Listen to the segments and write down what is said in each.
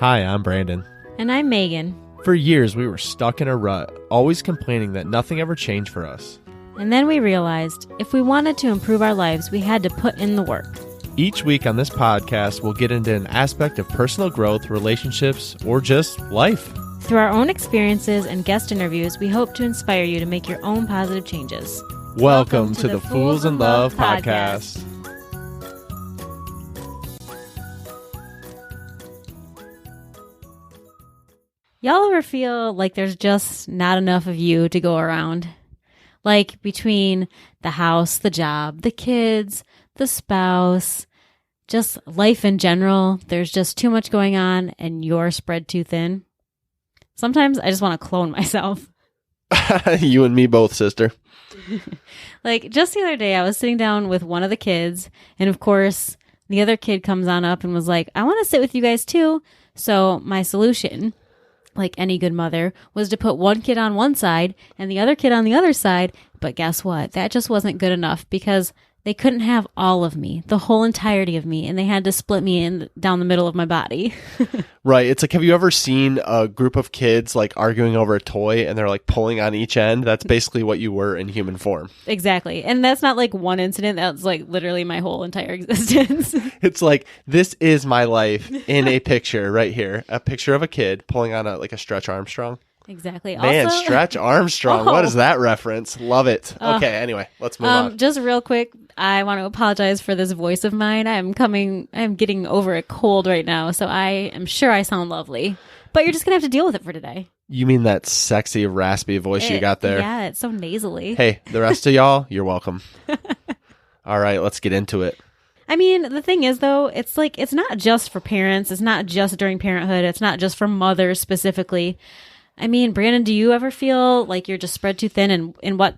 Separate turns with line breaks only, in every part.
Hi, I'm Brandon.
And I'm Megan.
For years, we were stuck in a rut, always complaining that nothing ever changed for us.
And then we realized if we wanted to improve our lives, we had to put in the work.
Each week on this podcast, we'll get into an aspect of personal growth, relationships, or just life.
Through our own experiences and guest interviews, we hope to inspire you to make your own positive changes.
Welcome to the Fools in Love podcast.
Y'all ever feel like there's just not enough of you to go around? Like between the house, the job, the kids, the spouse, just life in general, there's just too much going on and you're spread too thin. Sometimes I just want to clone myself.
You and me both, sister.
Like just the other day, I was sitting down with one of the kids, and of course, the other kid comes on up and was like, I want to sit with you guys too. So my solution, like any good mother, was to put one kid on one side and the other kid on the other side. But guess what? That just wasn't good enough because they couldn't have all of me, the whole entirety of me, and they had to split me in down the middle of my body.
Right. It's like, have you ever seen a group of kids like arguing over a toy and they're like pulling on each end? That's basically what you were in human form.
Exactly. And that's not like one incident. That's like literally my whole entire existence.
It's like, this is my life in a picture right here. A picture of a kid pulling on a Stretch Armstrong.
Exactly.
Man,
also,
Stretch Armstrong.
Oh.
What is that reference? Love it. Okay, anyway, let's move on.
Just real quick, I want to apologize for this voice of mine. I'm getting over a cold right now, so I am sure I sound lovely. But you're just going to have to deal with it for today.
You mean that sexy, raspy voice you got there?
Yeah, it's so nasally.
Hey, the rest of y'all, you're welcome. All right, let's get into it.
I mean, the thing is, though, it's like, it's not just for parents. It's not just during parenthood. It's not just for mothers specifically. I mean, Brandon, do you ever feel like you're just spread too thin? And in what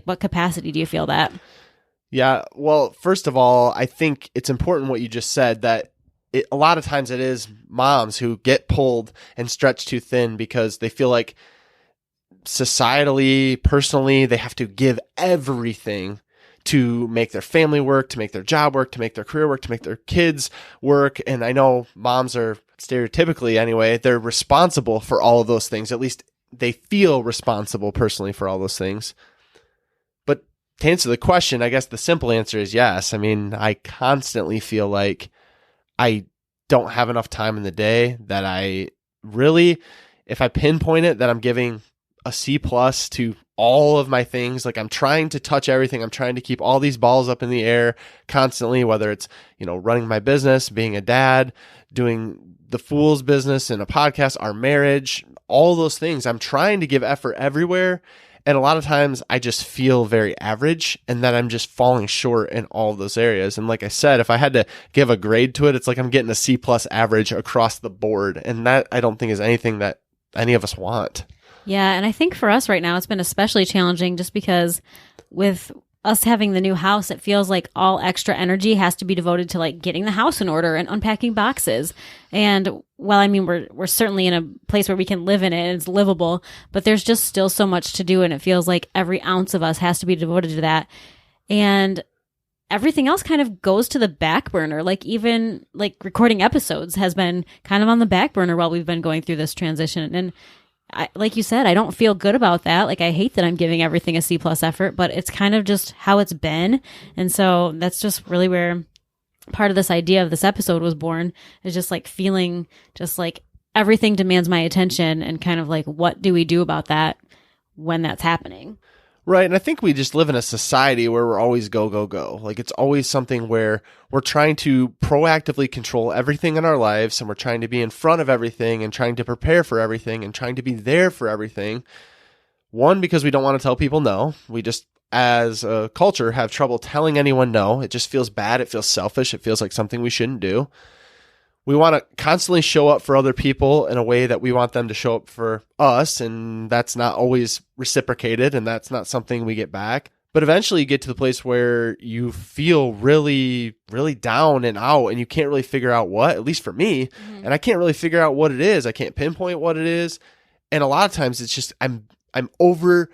what capacity do you feel that?
Yeah, well, first of all, I think it's important what you just said, that a lot of times it is moms who get pulled and stretched too thin because they feel like societally, personally, they have to give everything to make their family work, to make their job work, to make their career work, to make their kids work. And I know moms are stereotypically anyway, they're responsible for all of those things. At least they feel responsible personally for all those things. But to answer the question, I guess the simple answer is yes. I mean, I constantly feel like I don't have enough time in the day, that I really, if I pinpoint it, that I'm giving a C+ to all of my things. Like, I'm trying to touch everything. I'm trying to keep all these balls up in the air constantly, whether it's, running my business, being a dad, doing the Fool's business and a podcast, our marriage, all those things. I'm trying to give effort everywhere. And a lot of times I just feel very average and that I'm just falling short in all of those areas. And like I said, if I had to give a grade to it, it's like I'm getting a C+ average across the board. And that I don't think is anything that any of us want.
Yeah, and I think for us right now, it's been especially challenging just because with us having the new house, it feels like all extra energy has to be devoted to like getting the house in order and unpacking boxes. And well, I mean, we're certainly in a place where we can live in it and it's livable, but there's just still so much to do. And it feels like every ounce of us has to be devoted to that. And everything else kind of goes to the back burner. Like even like recording episodes has been kind of on the back burner while we've been going through this transition. And like you said, I don't feel good about that. Like, I hate that I'm giving everything a C+ effort, but it's kind of just how it's been. And so that's just really where part of this idea of this episode was born, is just like feeling just like everything demands my attention and kind of like, what do we do about that when that's happening?
Right. And I think we just live in a society where we're always go, go, go. Like, it's always something where we're trying to proactively control everything in our lives, and we're trying to be in front of everything and trying to prepare for everything and trying to be there for everything. One, because we don't want to tell people no. We just, as a culture, have trouble telling anyone no. It just feels bad. It feels selfish. It feels like something we shouldn't do. We want to constantly show up for other people in a way that we want them to show up for us, and that's not always reciprocated, and that's not something we get back. But eventually you get to the place where you feel really, really down and out, and you can't really figure out what, at least for me, and I can't really figure out what it is. I can't pinpoint what it is. And a lot of times it's just I'm over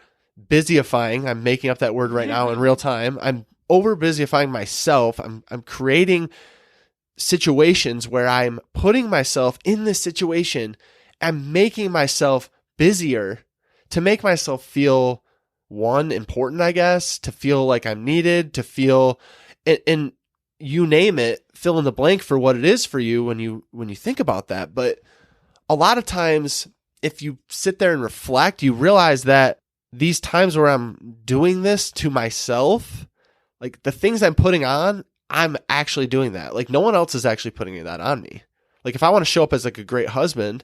busyifying. I'm making up that word right now in real time. I'm over busyifying myself. I'm creating situations where I'm putting myself in this situation and making myself busier to make myself feel important, I guess, to feel like I'm needed, to feel, and you name it, fill in the blank for what it is for you when you think about that. But a lot of times, if you sit there and reflect, you realize that these times where I'm doing this to myself, like the things I'm putting on, I'm actually doing that. Like no one else is actually putting that on me. Like if I want to show up as like a great husband,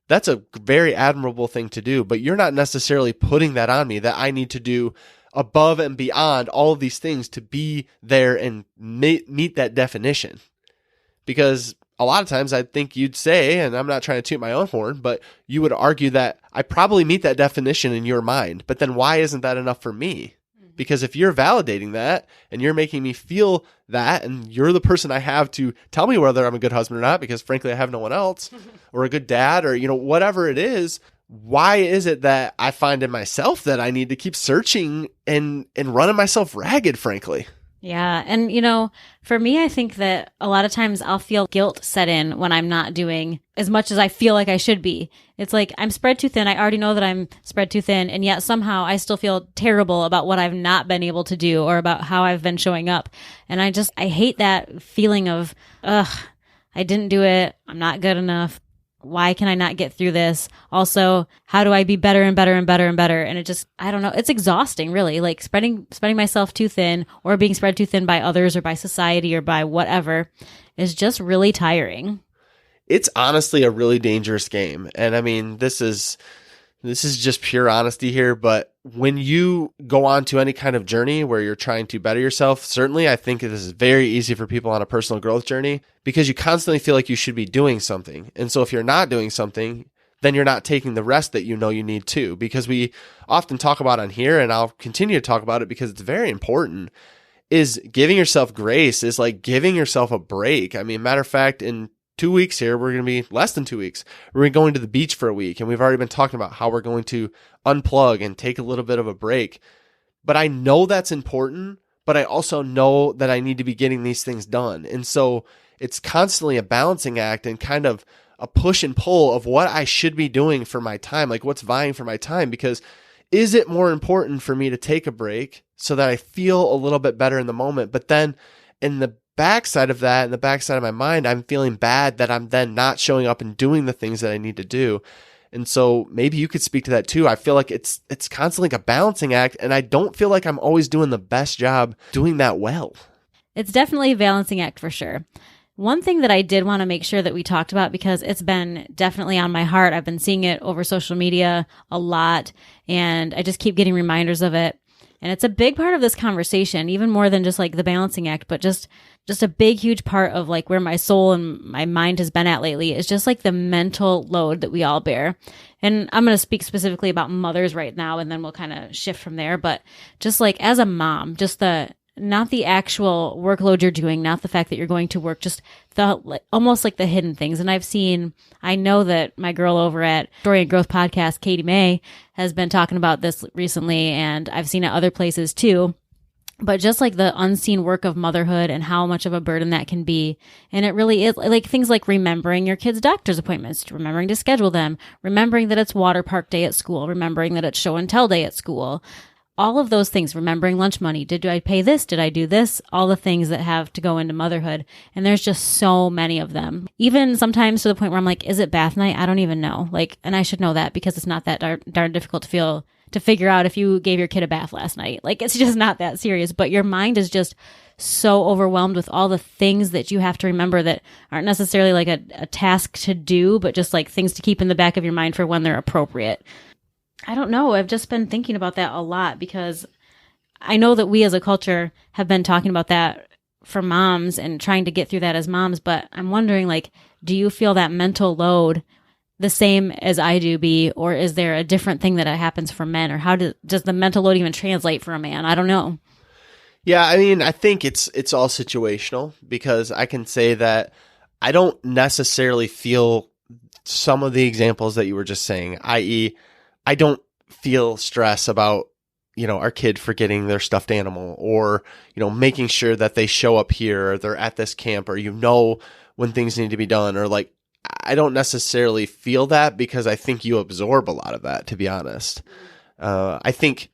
that's a very admirable thing to do, but you're not necessarily putting that on me that I need to do above and beyond all of these things to be there and meet that definition. Because a lot of times I think you'd say, and I'm not trying to toot my own horn, but you would argue that I probably meet that definition in your mind, but then why isn't that enough for me? Because if you're validating that and you're making me feel that, and you're the person I have to tell me whether I'm a good husband or not, because frankly, I have no one else, or a good dad, or, whatever it is, why is it that I find in myself that I need to keep searching and running myself ragged, frankly?
Yeah. And, for me, I think that a lot of times I'll feel guilt set in when I'm not doing as much as I feel like I should be. It's like I'm spread too thin. I already know that I'm spread too thin. And yet somehow I still feel terrible about what I've not been able to do or about how I've been showing up. And I hate that feeling of, I didn't do it. I'm not good enough. Why can I not get through this? Also, how do I be better and better and better and better? And it just, I don't know. It's exhausting, really. Like spreading myself too thin or being spread too thin by others or by society or by whatever is just really tiring.
It's honestly a really dangerous game. And I mean, this is just pure honesty here, but when you go on to any kind of journey where you're trying to better yourself, certainly I think it is very easy for people on a personal growth journey because you constantly feel like you should be doing something. And so if you're not doing something, then you're not taking the rest that you need to, because we often talk about on here, and I'll continue to talk about it because it's very important, is giving yourself grace, is like giving yourself a break. I mean, matter of fact, in 2 weeks here, we're going to be less than 2 weeks. We're going to the beach for a week, and we've already been talking about how we're going to unplug and take a little bit of a break. But I know that's important, but I also know that I need to be getting these things done. And so it's constantly a balancing act and kind of a push and pull of what I should be doing for my time, like what's vying for my time, because is it more important for me to take a break so that I feel a little bit better in the moment? But then in the backside of that, in the backside of my mind, I'm feeling bad that I'm then not showing up and doing the things that I need to do. And so maybe you could speak to that too. I feel like it's constantly like a balancing act, and I don't feel like I'm always doing the best job doing that well.
It's definitely a balancing act for sure. One thing that I did want to make sure that we talked about, because it's been definitely on my heart. I've been seeing it over social media a lot, and I just keep getting reminders of it. And it's a big part of this conversation, even more than just like the balancing act, but just a big, huge part of like where my soul and my mind has been at lately is just like the mental load that we all bear. And I'm going to speak specifically about mothers right now, and then we'll kind of shift from there. But just like as a mom, just not the actual workload you're doing, not the fact that you're going to work, just almost like the hidden things. And I know that my girl over at Story and Growth Podcast, Katie May, has been talking about this recently, and I've seen it other places too. But just like the unseen work of motherhood and how much of a burden that can be. And it really is like things like remembering your kids' doctor's appointments, remembering to schedule them, remembering that it's water park day at school, remembering that it's show and tell day at school. All of those things, remembering lunch money. Did I pay this? Did I do this? All the things that have to go into motherhood. And there's just so many of them. Even sometimes to the point where I'm like, is it bath night? I don't even know. And I should know that because it's not that darn difficult to figure out if you gave your kid a bath last night. It's just not that serious. But your mind is just so overwhelmed with all the things that you have to remember that aren't necessarily like a task to do, but just like things to keep in the back of your mind for when they're appropriate. I don't know. I've just been thinking about that a lot because I know that we as a culture have been talking about that for moms and trying to get through that as moms. But I'm wondering, do you feel that mental load the same as I do or is there a different thing that happens for men, or how does the mental load even translate for a man? I don't know.
Yeah. I mean, I think it's all situational, because I can say that I don't necessarily feel some of the examples that you were just saying, i.e., I don't feel stress about, our kid forgetting their stuffed animal, or, making sure that they show up here, or they're at this camp, or, when things need to be done, or like, I don't necessarily feel that because I think you absorb a lot of that, to be honest. I think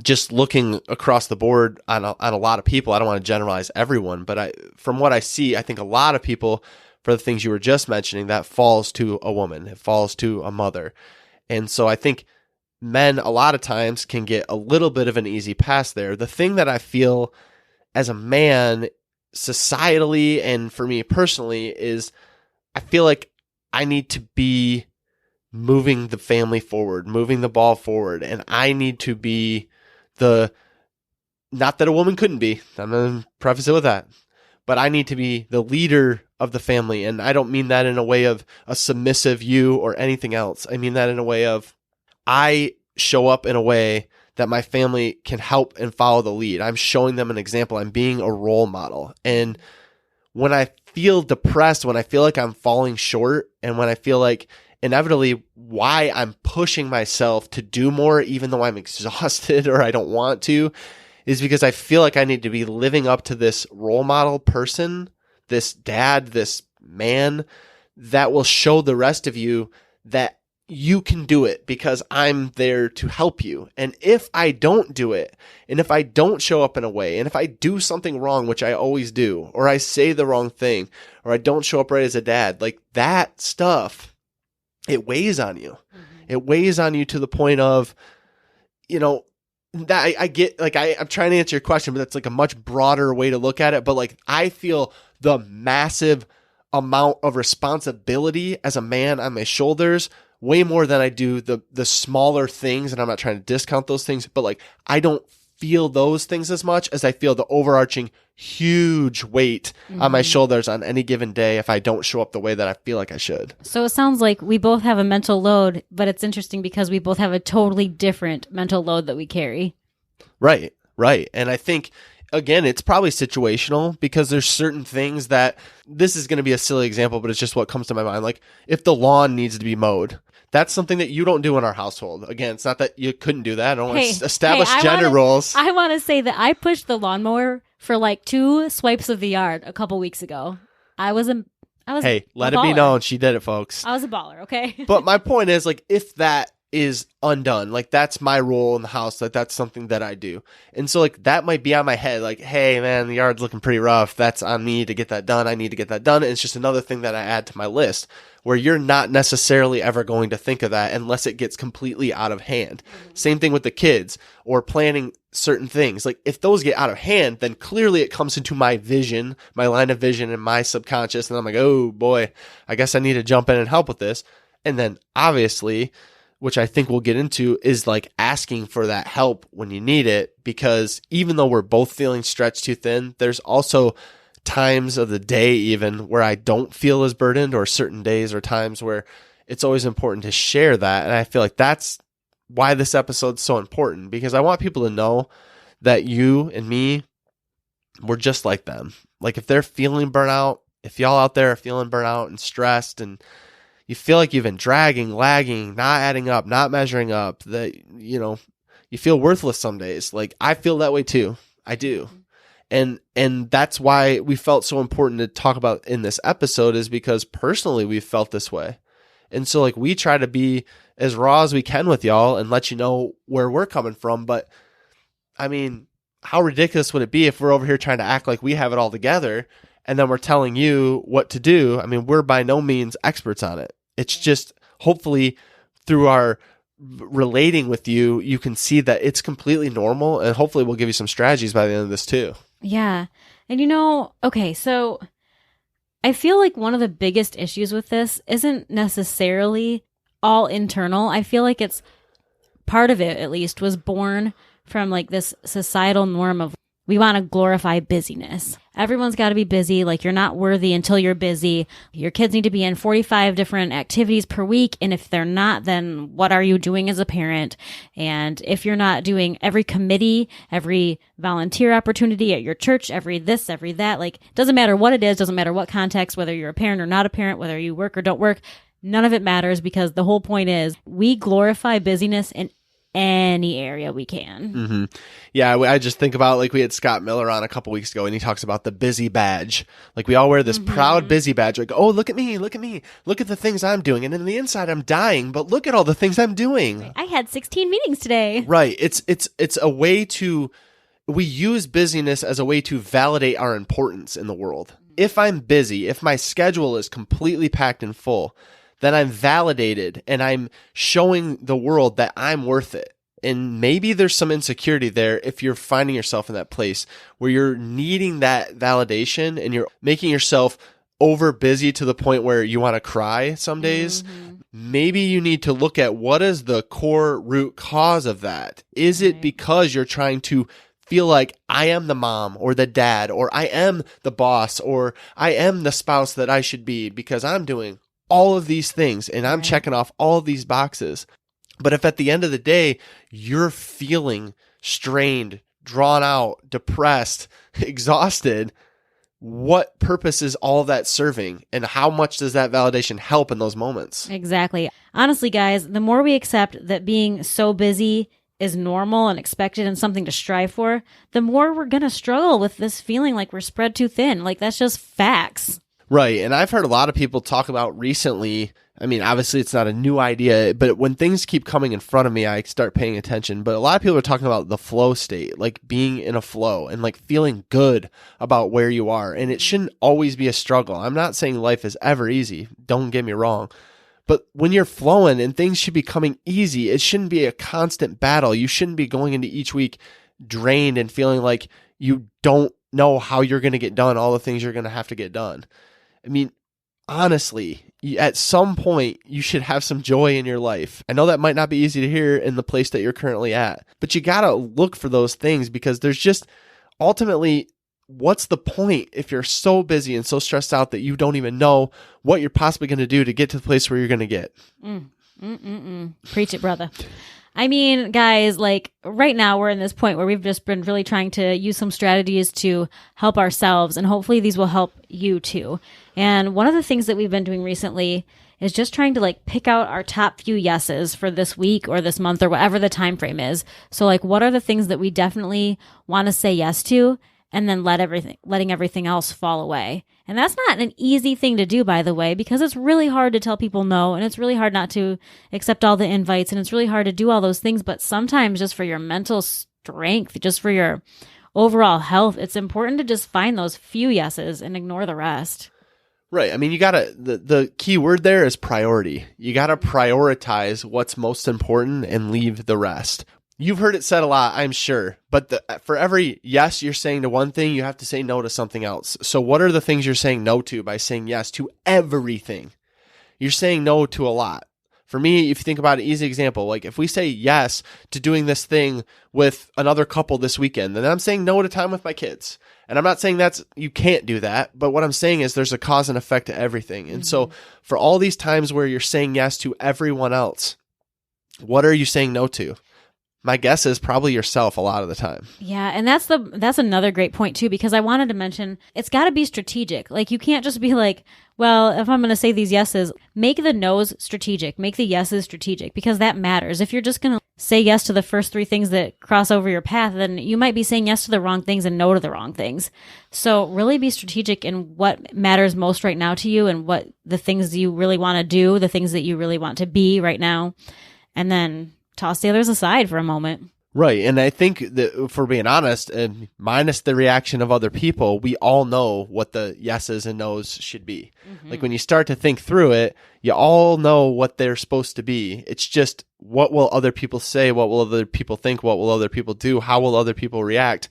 just looking across the board on a lot of people, I don't want to generalize everyone, but from what I see, I think a lot of people, for the things you were just mentioning, that falls to a woman, it falls to a mother. And so I think men a lot of times can get a little bit of an easy pass there. The thing that I feel as a man societally and for me personally is I feel like I need to be moving the family forward, moving the ball forward, and I need to be not that a woman couldn't be, I'm going to preface it with that, but I need to be the leader of the family. And I don't mean that in a way of a submissive you or anything else. I mean that in a way of I show up in a way that my family can help and follow the lead. I'm showing them an example. I'm being a role model. And when I feel depressed, when I feel like I'm falling short, and when I feel like inevitably why I'm pushing myself to do more, even though I'm exhausted or I don't want to, is because I feel like I need to be living up to this role model person, this dad, this man that will show the rest of you that you can do it because I'm there to help you. And if I don't do it, and if I don't show up in a way, and if I do something wrong, which I always do, or I say the wrong thing, or I don't show up right as a dad, like that stuff, it weighs on you. Mm-hmm. It weighs on you to the point of, that I get, like, I'm trying to answer your question, but that's like a much broader way to look at it. But like, I feel the massive amount of responsibility as a man on my shoulders, way more than I do the smaller things. And I'm not trying to discount those things, but like, I don't feel those things as much as I feel the overarching huge weight on my shoulders on any given day if I don't show up the way that I feel like I should.
So it sounds like we both have a mental load, but it's interesting because we both have a totally different mental load that we carry.
Right. And I think, again, it's probably situational because there's certain things that, this is going to be a silly example, but it's just what comes to my mind. Like if the lawn needs to be mowed, that's something that you don't do in our household. Again, it's not that you couldn't do that. I don't want to establish gender roles.
I want to say that I pushed the lawnmower for like 2 swipes of the yard a couple weeks ago. Hey,
let it be known. She did it, folks.
I was a baller, okay?
But my point is, like, if that is undone, like that's my role in the house, like that's something that I do. And so like that might be on my head, like, hey man, the yard's looking pretty rough. That's on me to get that done. I need to get that done. And it's just another thing that I add to my list where you're not necessarily ever going to think of that unless it gets completely out of hand. Mm-hmm. Same thing with the kids or planning certain things. Like if those get out of hand, then clearly it comes into my vision, my line of vision and my subconscious. And I'm like, oh boy, I guess I need to jump in and help with this. And then obviously, which I think we'll get into, is like asking for that help when you need it, because even though we're both feeling stretched too thin, there's also times of the day even where I don't feel as burdened, or certain days or times where it's always important to share that. And I feel like that's why this episode's so important, because I want people to know that you and me, we're just like them. Like if they're feeling burnout, if y'all out there are feeling burnout and stressed and you feel like you've been dragging, lagging, not adding up, not measuring up, that, you feel worthless some days. Like I feel that way too. I do. And that's why we felt so important to talk about in this episode, is because personally we felt this way. And so like we try to be as raw as we can with y'all and let you know where we're coming from. But I mean, how ridiculous would it be if we're over here trying to act like we have it all together and then we're telling you what to do? I mean, we're by no means experts on it. It's just hopefully through our relating with you, you can see that it's completely normal, and hopefully we'll give you some strategies by the end of this too.
Yeah. And okay, so I feel like one of the biggest issues with this isn't necessarily all internal. I feel like it's part of it, at least, was born from like this societal norm of we want to glorify busyness. Everyone's got to be busy. Like you're not worthy until you're busy. Your kids need to be in 45 different activities per week. And if they're not, then what are you doing as a parent? And if you're not doing every committee, every volunteer opportunity at your church, every this, every that, like doesn't matter what it is, doesn't matter what context, whether you're a parent or not a parent, whether you work or don't work, none of it matters, because the whole point is we glorify busyness in any area we can.
Mm-hmm. Yeah, I just think about, like, we had Scott Miller on a couple weeks ago, and he talks about the busy badge. Like, we all wear this proud busy badge. Like, oh, look at me, look at me, look at the things I'm doing, and in the inside I'm dying, but look at all the things I'm doing.
I had 16 meetings today.
Right. It's a way to, we use busyness as a way to validate our importance in the world. If I'm busy, if my schedule is completely packed and full, then I'm validated and I'm showing the world that I'm worth it. And maybe there's some insecurity there if you're finding yourself in that place where you're needing that validation and you're making yourself over busy to the point where you want to cry some days. Maybe you need to look at what is the core root cause of that. Is it because you're trying to feel like I am the mom or the dad, or I am the boss, or I am the spouse that I should be because I'm doing all of these things and I'm checking off all of these boxes. But if at the end of the day, you're feeling strained, drawn out, depressed, exhausted, what purpose is all that serving? And how much does that validation help in those moments?
Exactly. Honestly, guys, the more we accept that being so busy is normal and expected and something to strive for, the more we're going to struggle with this feeling like we're spread too thin. Like, that's just facts.
Right. And I've heard a lot of people talk about recently, I mean, obviously it's not a new idea, but when things keep coming in front of me, I start paying attention. But a lot of people are talking about the flow state, like being in a flow and like feeling good about where you are. And it shouldn't always be a struggle. I'm not saying life is ever easy. Don't get me wrong. But when you're flowing and things should be coming easy, it shouldn't be a constant battle. You shouldn't be going into each week drained and feeling like you don't know how you're going to get done all the things you're going to have to get done. I mean, honestly, at some point, you should have some joy in your life. I know that might not be easy to hear in the place that you're currently at, but you got to look for those things, because there's just ultimately, what's the point if you're so busy and so stressed out that you don't even know what you're possibly going to do to get to the place where you're going to get?
Preach it, brother. I mean, guys, like right now we're in this point where we've just been really trying to use some strategies to help ourselves, and hopefully these will help you too. And one of the things that we've been doing recently is just trying to like pick out our top few yeses for this week or this month or whatever the time frame is. So like, what are the things that we definitely want to say yes to, and then letting everything else fall away. And that's not an easy thing to do, by the way, because it's really hard to tell people no, and it's really hard not to accept all the invites, and it's really hard to do all those things. But sometimes just for your mental strength, just for your overall health, it's important to just find those few yeses and ignore the rest.
Right. I mean, you gotta, the key word there is priority. You gotta prioritize what's most important and leave the rest. You've heard it said a lot, I'm sure, but for every yes you're saying to one thing, you have to say no to something else. So what are the things you're saying no to by saying yes to everything? You're saying no to a lot. For me, if you think about an easy example, like if we say yes to doing this thing with another couple this weekend, then I'm saying no to time with my kids. And I'm not saying you can't do that, but what I'm saying is there's a cause and effect to everything. And so for all these times where you're saying yes to everyone else, what are you saying no to? My guess is probably yourself a lot of the time.
Yeah, and that's another great point too, because I wanted to mention it's got to be strategic. Like, you can't just be like, well, if I'm going to say these yeses, make the no's strategic, make the yeses strategic, because that matters. If you're just going to say yes to the first three things that cross over your path, then you might be saying yes to the wrong things and no to the wrong things. So really be strategic in what matters most right now to you, and what the things you really want to do, the things that you really want to be right now, and then toss the others aside for a moment.
Right. And I think that, if we're being honest, and minus the reaction of other people, we all know what the yeses and nos should be. Like, when you start to think through it, you all know what they're supposed to be. It's just, what will other people say? What will other people think? What will other people do? How will other people react?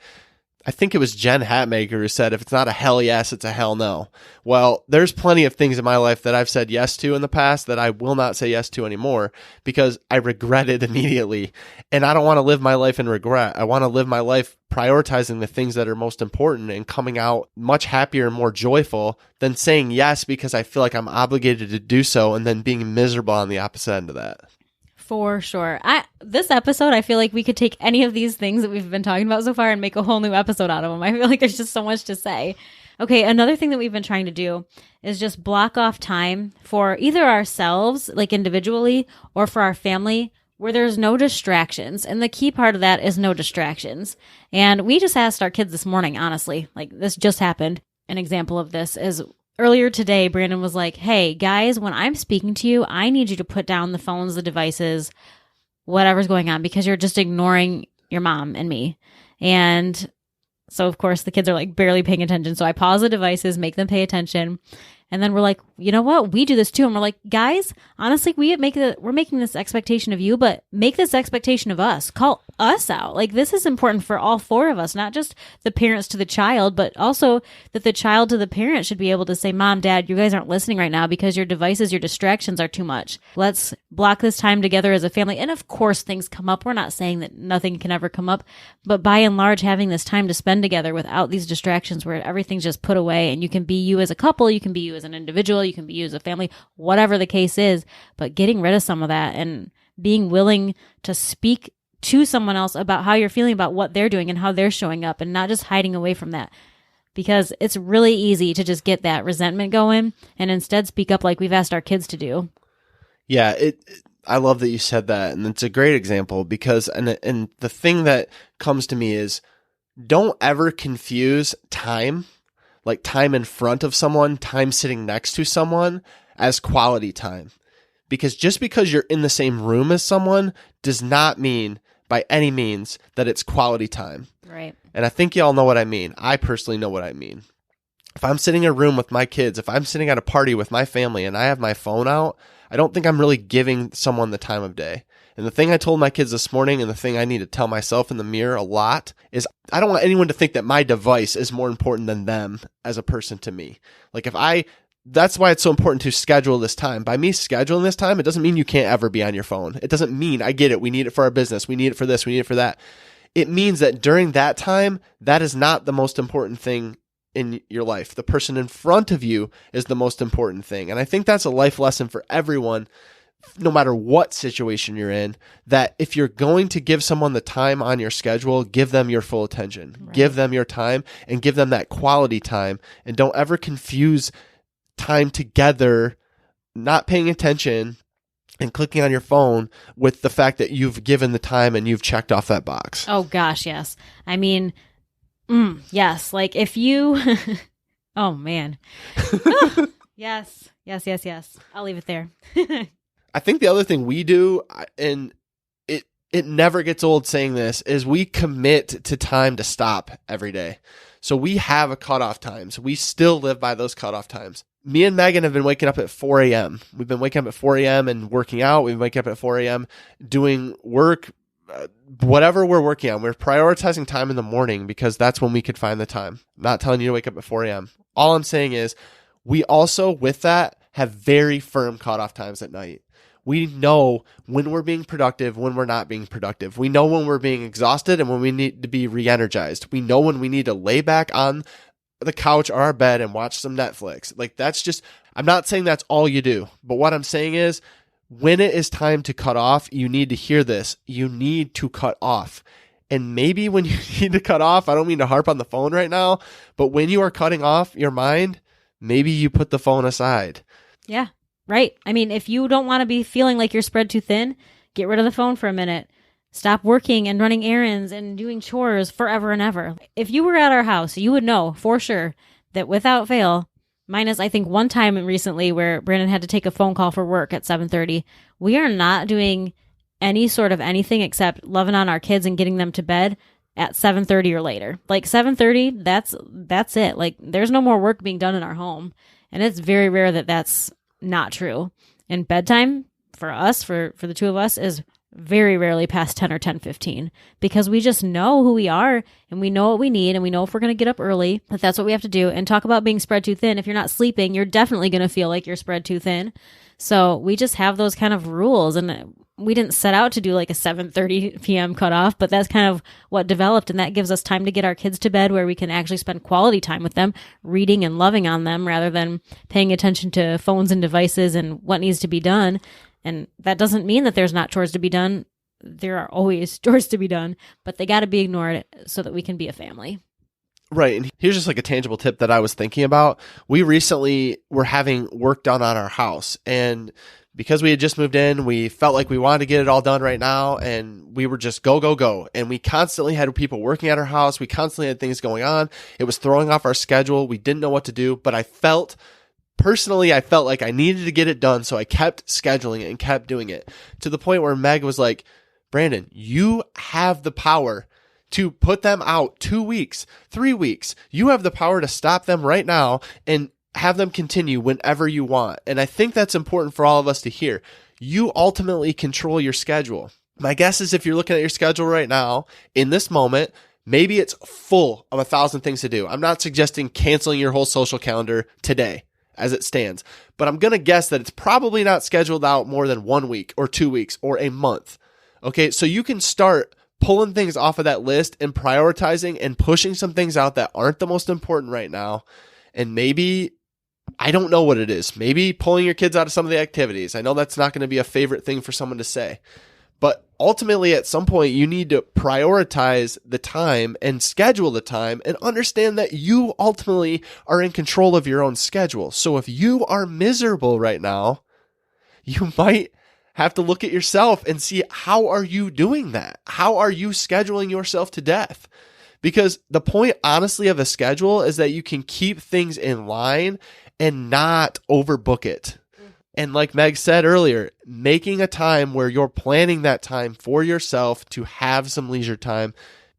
I think it was Jen Hatmaker who said, if it's not a hell yes, it's a hell no. Well, there's plenty of things in my life that I've said yes to in the past that I will not say yes to anymore, because I regret it immediately. And I don't want to live my life in regret. I want to live my life prioritizing the things that are most important and coming out much happier and more joyful than saying yes because I feel like I'm obligated to do so and then being miserable on the opposite end of that.
For sure. This episode, I feel like we could take any of these things that we've been talking about so far and make a whole new episode out of them. I feel like there's just so much to say. Okay, another thing that we've been trying to do is just block off time for either ourselves, like individually, or for our family where there's no distractions. And the key part of that is no distractions. And we just asked our kids this morning, honestly, like this just happened. An example of this is earlier today, Brandon was like, hey guys, when I'm speaking to you, I need you to put down the phones, the devices, whatever's going on, because you're just ignoring your mom and me. And so of course the kids are like barely paying attention. So I pause the devices, make them pay attention. And then we're like, you know what? We do this too. And we're like, guys, honestly, we're making this expectation of you, but make this expectation of us. Call us out. Like, this is important for all four of us, not just the parents to the child, but also that the child to the parent should be able to say, Mom, Dad, you guys aren't listening right now because your devices, your distractions are too much. Let's block this time together as a family. And of course, things come up. We're not saying that nothing can ever come up, but by and large, having this time to spend together without these distractions where everything's just put away and you can be you as a couple, you can be you as an individual, you can be you as a family, whatever the case is, but getting rid of some of that and being willing to speak to someone else about how you're feeling about what they're doing and how they're showing up and not just hiding away from that. Because it's really easy to just get that resentment going and instead speak up like we've asked our kids to do.
Yeah, I love that you said that, and it's a great example because and the thing that comes to me is don't ever confuse time, like time in front of someone, time sitting next to someone, as quality time. Because just because you're in the same room as someone does not mean by any means that it's quality time.
Right.
And I think y'all know what I mean. I personally know what I mean. If I'm sitting in a room with my kids, if I'm sitting at a party with my family and I have my phone out, I don't think I'm really giving someone the time of day. And the thing I told my kids this morning and the thing I need to tell myself in the mirror a lot is I don't want anyone to think that my device is more important than them as a person to me. Like that's why it's so important to schedule this time. By me scheduling this time, it doesn't mean you can't ever be on your phone. It doesn't mean, I get it, we need it for our business, we need it for this, we need it for that. It means that during that time, that is not the most important thing in your life. The person in front of you is the most important thing. And I think that's a life lesson for everyone, no matter what situation you're in, that if you're going to give someone the time on your schedule, give them your full attention. Right. Give them your time and give them that quality time. And don't ever confuse time together, not paying attention and clicking on your phone with the fact that you've given the time and you've checked off that box.
Oh gosh, yes. I mean, yes. Like if you, oh man. Yes. I'll leave it there.
I think the other thing we do, and it never gets old saying this, is we commit to time to stop every day. So we have a cutoff times. We still live by those cutoff times. Me and Megan have been waking up at 4 a.m. We've been waking up at 4 a.m. and working out. We've been waking up at 4 a.m. doing work, whatever we're working on. We're prioritizing time in the morning because that's when we could find the time. I'm not telling you to wake up at 4 a.m. All I'm saying is we also, with that, have very firm cutoff times at night. We know when we're being productive, when we're not being productive. We know when we're being exhausted and when we need to be re-energized. We know when we need to lay back on the couch or our bed and watch some Netflix. Like that's just, I'm not saying that's all you do, but what I'm saying is when it is time to cut off, you need to hear this. You need to cut off. And maybe when you need to cut off, I don't mean to harp on the phone right now, but when you are cutting off your mind, maybe you put the phone aside.
Yeah, right. I mean, if you don't want to be feeling like you're spread too thin, get rid of the phone for a minute. Stop working and running errands and doing chores forever and ever. If you were at our house, you would know for sure that without fail, minus I think one time recently where Brandon had to take a phone call for work at 7:30, we are not doing any sort of anything except loving on our kids and getting them to bed at 7:30 or later. Like 7:30, that's it. Like there's no more work being done in our home. And it's very rare that that's not true. And bedtime for us, for the two of us, is very rarely past 10 or 10:15 because we just know who we are and we know what we need and we know if we're going to get up early, that that's what we have to do. And talk about being spread too thin. If you're not sleeping, you're definitely going to feel like you're spread too thin. So we just have those kind of rules, and we didn't set out to do like a 7:30 p.m. cutoff, but that's kind of what developed. And that gives us time to get our kids to bed where we can actually spend quality time with them, reading and loving on them rather than paying attention to phones and devices and what needs to be done. And that doesn't mean that there's not chores to be done. There are always chores to be done, but they got to be ignored so that we can be a family.
Right. And here's just like a tangible tip that I was thinking about. We recently were having work done on our house, and because we had just moved in, we felt like we wanted to get it all done right now, and we were just go, go, go. And we constantly had people working at our house. We constantly had things going on. It was throwing off our schedule. We didn't know what to do, but I felt like I needed to get it done, so I kept scheduling it and kept doing it to the point where Meg was like, Brandon, you have the power to put them out 2 weeks, 3 weeks. You have the power to stop them right now and have them continue whenever you want. And I think that's important for all of us to hear. You ultimately control your schedule. My guess is if you're looking at your schedule right now, in this moment, maybe it's full of 1,000 things to do. I'm not suggesting canceling your whole social calendar today as it stands, but I'm going to guess that it's probably not scheduled out more than 1 week or 2 weeks or a month. Okay, so you can start pulling things off of that list and prioritizing and pushing some things out that aren't the most important right now. And maybe, I don't know what it is. Maybe pulling your kids out of some of the activities. I know that's not going to be a favorite thing for someone to say. But ultimately, at some point, you need to prioritize the time and schedule the time and understand that you ultimately are in control of your own schedule. So if you are miserable right now, you might have to look at yourself and see, how are you doing that? How are you scheduling yourself to death? Because the point, honestly, of a schedule is that you can keep things in line and not overbook it. And like Meg said earlier, making a time where you're planning that time for yourself to have some leisure time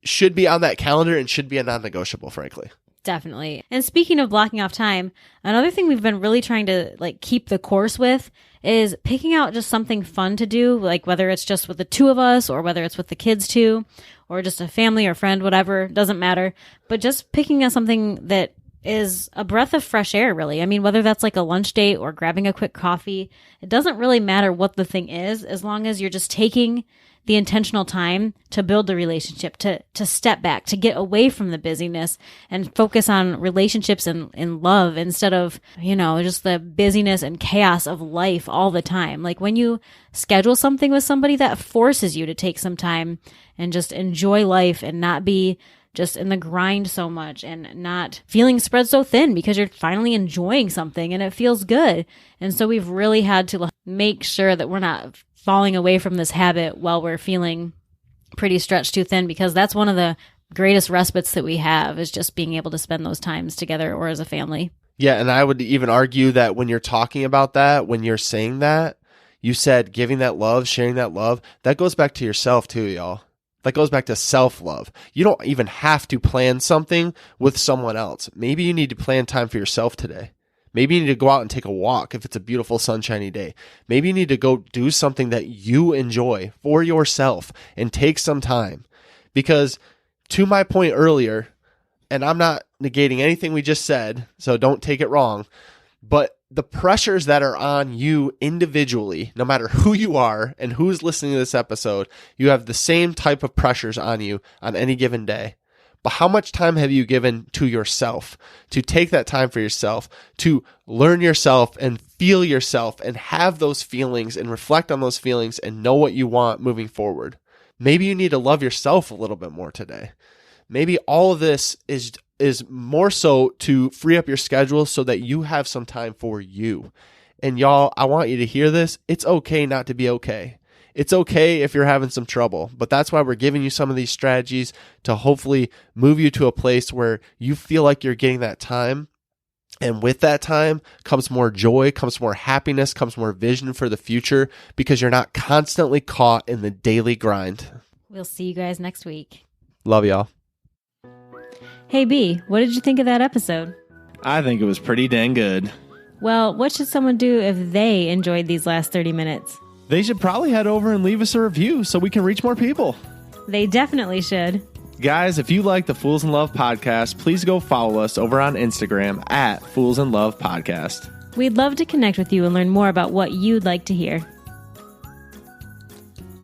should be on that calendar and should be a non-negotiable, frankly.
Definitely. And speaking of blocking off time, another thing we've been really trying to keep the course with is picking out just something fun to do, like whether it's just with the two of us or whether it's with the kids too, or just a family or friend, whatever, doesn't matter. But just picking out something that is a breath of fresh air, really. I mean, whether that's like a lunch date or grabbing a quick coffee, it doesn't really matter what the thing is, as long as you're just taking the intentional time to build the relationship, to step back, to get away from the busyness and focus on relationships and love instead of, just the busyness and chaos of life all the time. Like when you schedule something with somebody, that forces you to take some time and just enjoy life and not be just in the grind so much and not feeling spread so thin because you're finally enjoying something and it feels good. And so we've really had to make sure that we're not falling away from this habit while we're feeling pretty stretched too thin, because that's one of the greatest respites that we have, is just being able to spend those times together or as a family.
Yeah, and I would even argue that when you're talking about that, when you're saying that, you said giving that love, sharing that love, that goes back to yourself too, y'all. That goes back to self-love. You don't even have to plan something with someone else. Maybe you need to plan time for yourself today. Maybe you need to go out and take a walk if it's a beautiful sunshiny day. Maybe you need to go do something that you enjoy for yourself and take some time. Because to my point earlier, and I'm not negating anything we just said, so don't take it wrong, but the pressures that are on you individually, no matter who you are and who's listening to this episode, you have the same type of pressures on you on any given day. But how much time have you given to yourself, to take that time for yourself, to learn yourself and feel yourself and have those feelings and reflect on those feelings and know what you want moving forward? Maybe you need to love yourself a little bit more today. Maybe all of this is more so to free up your schedule so that you have some time for you. And y'all, I want you to hear this. It's okay not to be okay. It's okay if you're having some trouble, but that's why we're giving you some of these strategies to hopefully move you to a place where you feel like you're getting that time. And with that time comes more joy, comes more happiness, comes more vision for the future, because you're not constantly caught in the daily grind.
We'll see you guys next week.
Love y'all.
Hey B, what did you think of that episode?
I think it was pretty dang good.
Well, what should someone do if they enjoyed these last 30 minutes?
They should probably head over and leave us a review so we can reach more people.
They definitely should.
Guys, if you like the Fools in Love podcast, please go follow us over on Instagram at Fools in Love Podcast.
We'd love to connect with you and learn more about what you'd like to hear.